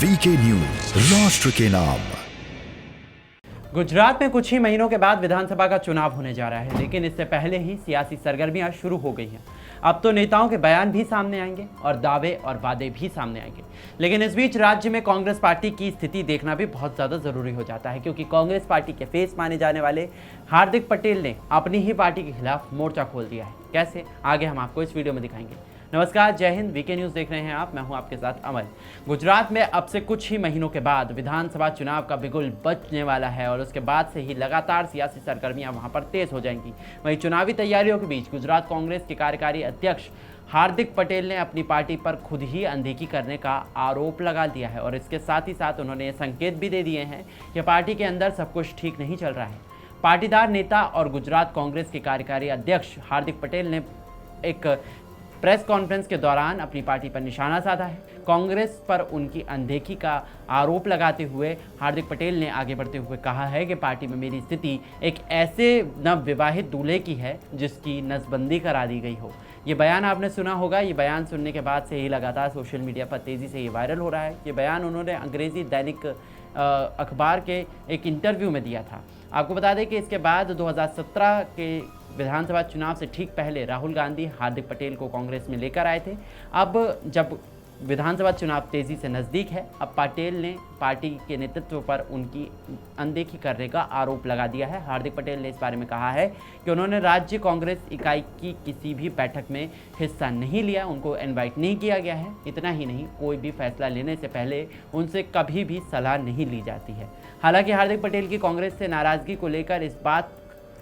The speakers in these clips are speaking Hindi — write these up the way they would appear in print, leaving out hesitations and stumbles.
वीके न्यूज, राष्ट्र के नाम। गुजरात में कुछ ही महीनों के बाद विधानसभा का चुनाव होने जा रहा है, लेकिन इससे पहले ही सियासी सरगर्मियां शुरू हो गई हैं। अब तो नेताओं के बयान भी सामने आएंगे और दावे और वादे भी सामने आएंगे, लेकिन इस बीच राज्य में कांग्रेस पार्टी की स्थिति देखना भी बहुत ज़्यादा ज़रूरी हो जाता है, क्योंकि कांग्रेस पार्टी के फेस माने जाने वाले हार्दिक पटेल ने अपनी ही पार्टी के खिलाफ मोर्चा खोल दिया है। कैसे, आगे हम आपको इस वीडियो में दिखाएंगे। नमस्कार, जय हिंद, वीके न्यूज़ देख रहे हैं आप, मैं हूं आपके साथ अमर। गुजरात में अब से कुछ ही महीनों के बाद विधानसभा चुनाव का बिगुल बजने वाला है और उसके बाद से ही लगातार सियासी सरगर्मियां वहां पर तेज हो जाएंगी। वहीं चुनावी तैयारियों के बीच गुजरात कांग्रेस के कार्यकारी अध्यक्ष हार्दिक पटेल ने अपनी पार्टी पर खुद ही अनदेखी करने का आरोप लगा दिया है और इसके साथ ही साथ उन्होंने ये संकेत भी दे दिए हैं कि पार्टी के अंदर सब कुछ ठीक नहीं चल रहा है। पाटीदार नेता और गुजरात कांग्रेस के कार्यकारी अध्यक्ष हार्दिक पटेल ने एक प्रेस कॉन्फ्रेंस के दौरान अपनी पार्टी पर निशाना साधा है। कांग्रेस पर उनकी अनदेखी का आरोप लगाते हुए हार्दिक पटेल ने आगे बढ़ते हुए कहा है कि पार्टी में मेरी स्थिति एक ऐसे नवविवाहित दूल्हे की है जिसकी नसबंदी करा दी गई हो। ये बयान आपने सुना होगा। ये बयान सुनने के बाद से ही लगातार सोशल मीडिया पर तेज़ी से ये वायरल हो रहा है। ये बयान उन्होंने अंग्रेज़ी दैनिक अखबार के एक इंटरव्यू में दिया था। आपको बता दें कि इसके बाद 2017 के विधानसभा चुनाव से ठीक पहले राहुल गांधी हार्दिक पटेल को कांग्रेस में लेकर आए थे। अब जब विधानसभा चुनाव तेज़ी से नज़दीक है, अब पटेल ने पार्टी के नेतृत्व पर उनकी अनदेखी करने का आरोप लगा दिया है। हार्दिक पटेल ने इस बारे में कहा है कि उन्होंने राज्य कांग्रेस इकाई की किसी भी बैठक में हिस्सा नहीं लिया, उनको इनवाइट नहीं किया गया है। इतना ही नहीं, कोई भी फैसला लेने से पहले उनसे कभी भी सलाह नहीं ली जाती है। हालांकि हार्दिक पटेल की कांग्रेस से नाराज़गी को लेकर इस बात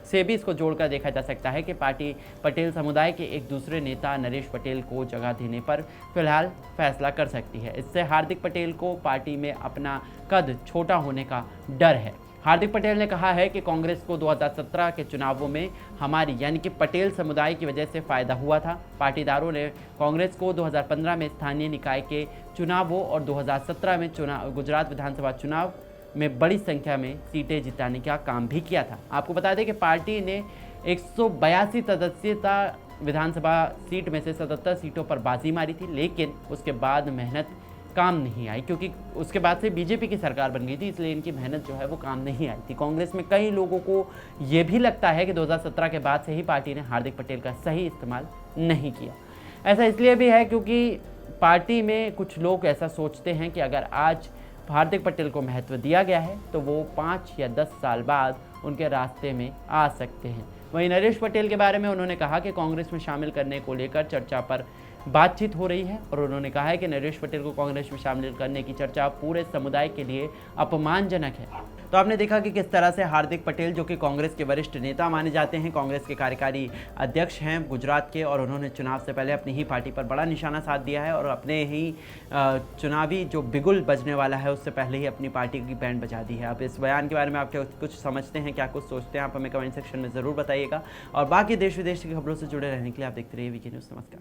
से भी इसको जोड़कर देखा जा सकता है कि पार्टी पटेल समुदाय के एक दूसरे नेता नरेश पटेल को जगह देने पर फिलहाल फैसला कर सकती है। इससे हार्दिक पटेल को पार्टी में अपना कद छोटा होने का डर है। हार्दिक पटेल ने कहा है कि कांग्रेस को 2017 के चुनावों में हमारी यानी कि पटेल समुदाय की वजह से फ़ायदा हुआ था। पाटीदारों ने कांग्रेस को 2015 में स्थानीय निकाय के चुनावों और 2017 में गुजरात विधानसभा चुनाव में बड़ी संख्या में सीटें जिताने का काम भी किया था। आपको बता दें कि पार्टी ने 182 सदस्यता विधानसभा सीट में से 77 सीटों पर बाजी मारी थी, लेकिन उसके बाद मेहनत काम नहीं आई, क्योंकि उसके बाद से बीजेपी की सरकार बन गई थी, इसलिए इनकी मेहनत जो है वो काम नहीं आई थी। कांग्रेस में कई लोगों को ये भी लगता है कि 2017 के बाद से ही पार्टी ने हार्दिक पटेल का सही इस्तेमाल नहीं किया। ऐसा इसलिए भी है क्योंकि पार्टी में कुछ लोग ऐसा सोचते हैं कि अगर आज हार्दिक पटेल को महत्व दिया गया है तो वो 5 या 10 साल बाद उनके रास्ते में आ सकते हैं। वहीं नरेश पटेल के बारे में उन्होंने कहा कि कांग्रेस में शामिल करने को लेकर चर्चा पर बातचीत हो रही है और उन्होंने कहा है कि नरेश पटेल को कांग्रेस में शामिल करने की चर्चा पूरे समुदाय के लिए अपमानजनक है। तो आपने देखा कि किस तरह से हार्दिक पटेल, जो कि कांग्रेस के वरिष्ठ नेता माने जाते हैं, कांग्रेस के कार्यकारी अध्यक्ष हैं गुजरात के, और उन्होंने चुनाव से पहले अपनी ही पार्टी पर बड़ा निशाना साध दिया है और अपने ही चुनावी जो बिगुल बजने वाला है उससे पहले ही अपनी पार्टी की बैंड बजा दी है। आप इस बयान के बारे में आप क्या कुछ समझते हैं, क्या कुछ सोचते हैं, आप हमें कमेंट सेक्शन में ज़रूर बताइएगा। और बाकी देश विदेश की खबरों से जुड़े रहने के लिए आप देखते रहिए वीके न्यूज़। नमस्कार।